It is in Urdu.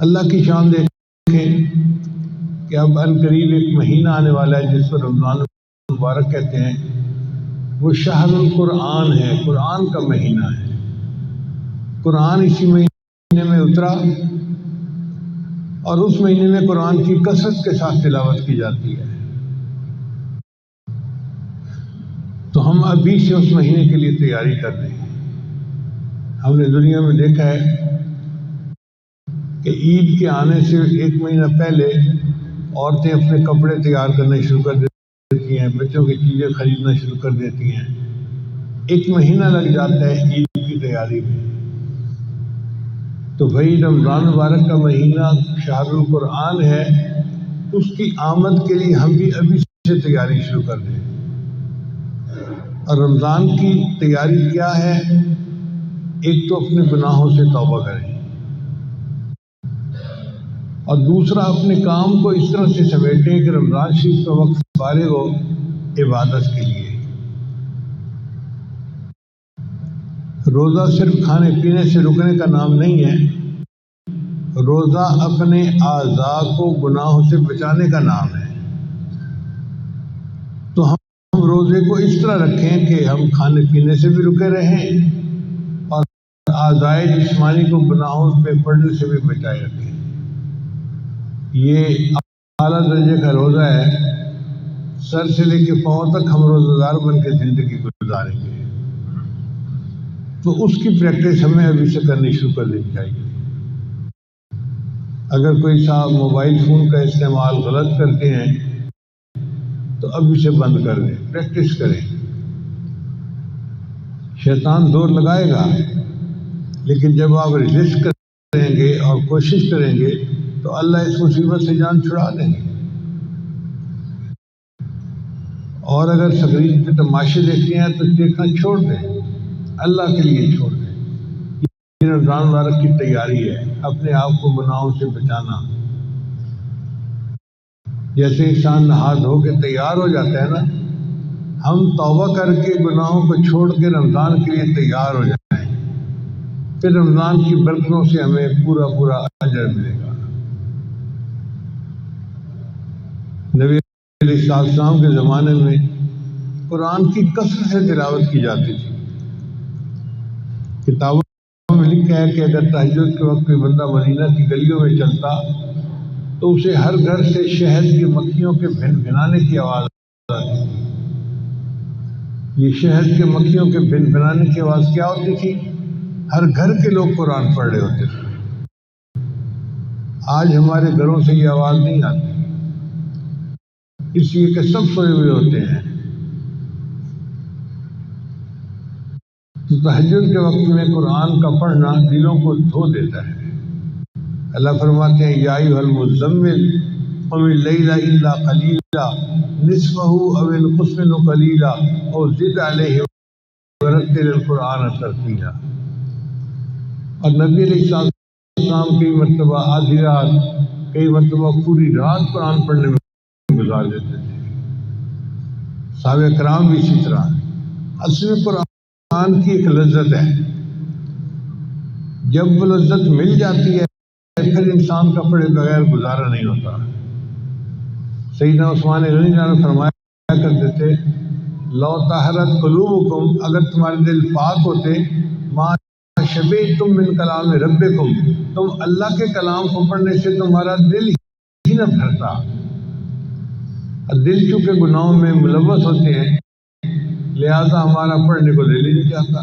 اللہ کی شان دیکھیں کہ اب عنقریب ایک مہینہ آنے والا ہے جس کو رمضان مبارک کہتے ہیں. وہ شہر القرآن ہے، قرآن کا مہینہ ہے. قرآن اسی مہینے میں اترا اور اس مہینے میں قرآن کی کثرت کے ساتھ تلاوت کی جاتی ہے. تو ہم ابھی سے اس مہینے کے لیے تیاری کر رہے ہیں. ہم نے دنیا میں دیکھا ہے کہ عید کے آنے سے ایک مہینہ پہلے عورتیں اپنے کپڑے تیار کرنے شروع کر دیتی ہیں، بچوں کی چیزیں خریدنا شروع کر دیتی ہیں. ایک مہینہ لگ جاتا ہے عید کی تیاری میں. تو بھائی رمضان مبارک کا مہینہ شہر القرآن ہے، اس کی آمد کے لیے ہم بھی ابھی سے تیاری شروع کر دیں. اور رمضان کی تیاری کیا ہے؟ ایک تو اپنے گناہوں سے توبہ کریں اور دوسرا اپنے کام کو اس طرح سے سمیٹیں کہ رمضان شریف کا وقت فارغ ہو عبادت کے لیے. روزہ صرف کھانے پینے سے رکنے کا نام نہیں ہے، روزہ اپنے اعضاء کو گناہوں سے بچانے کا نام ہے. تو ہم روزے کو اس طرح رکھیں کہ ہم کھانے پینے سے بھی رکے رہیں اور اعضاء جسمانی کو گناہوں پہ پڑنے سے بھی بچائے رکھیں. یہ اعلیٰ درجے کا روزہ ہے. سر سے لے کے پاؤں تک ہم روزہ دار بن کے زندگی گزاریں گے. تو اس کی پریکٹس ہمیں ابھی سے کرنی شروع کر دینی چاہیے. اگر کوئی صاحب موبائل فون کا استعمال غلط کرتے ہیں تو ابھی سے بند کر دیں، پریکٹس کریں. شیطان دور لگائے گا، لیکن جب آپ ریزسٹ کریں گے اور کوشش کریں گے تو اللہ اس مصیبت سے جان چھڑا دیں گے. اور اگر سکرین پہ تماشے دیکھتے ہیں تو دیکھنا چھوڑ دیں، اللہ کے لیے چھوڑ دیں. یہ رمضان مبارک کی تیاری ہے، اپنے آپ کو گناہوں سے بچانا. جیسے انسان نہا دھو کے تیار ہو جاتا ہے نا، ہم توبہ کر کے گناہوں کو چھوڑ کے رمضان کے لیے تیار ہو جائیں، پھر رمضان کی برکتوں سے ہمیں پورا پورا اجر ملے گا. نبی علیہ السلام کے زمانے میں قرآن کی کثرت سے تلاوت کی جاتی تھی. کتابوں میں لکھا ہے کہ اگر تہجد کے وقت کوئی بندہ مدینہ کی گلیوں میں چلتا تو اسے ہر گھر سے شہد کی مکھیوں کے بھن بھنانے کی آواز آتی تھی. یہ شہد کے مکھیوں کے بھن بھنانے کی آواز کیا ہوتی تھی؟ ہر گھر کے لوگ قرآن پڑھ رہے ہوتے تھے. آج ہمارے گھروں سے یہ آواز نہیں آتی، اس لیے کہ سب سوئے ہوئے ہوتے ہیں. تو تہجد کے وقت میں قرآن کا پڑھنا دلوں کو دھو دیتا ہے. اللہ فرماتے ہیں یا ایھا المزمل قم اللیل الا قلیلا نصفہ او انقص منہ قلیلا او زد علیہ ورتل القرآن ترتیلا. اور نبی علیہ السلام کئی مرتبہ آدھی رات، کئی مرتبہ پوری رات قرآن پڑھنے میں گزار دیتے تھے. صحابہ کرام بھی اسی طرح. اصل میں قرآن کی ایک لذت ہے، جب وہ لذت مل جاتی ہے پھر انسان کا پڑھے بغیر گزارا نہیں ہوتا. سیدنا عثمان غنی جان فرمایا کرتے تھے لو طہرت قلوبکم، اگر تمہارے دل پاک ہوتے، ما شبعتم من کلام ربکم، تم اللہ کے کلام کو پڑھنے سے تمہارا دل ہی نہ بھرتا. دل چونکہ گناہوں میں ملوث ہوتے ہیں لہذا ہمارا پڑھنے کو دل ہی نہیں چاہتا.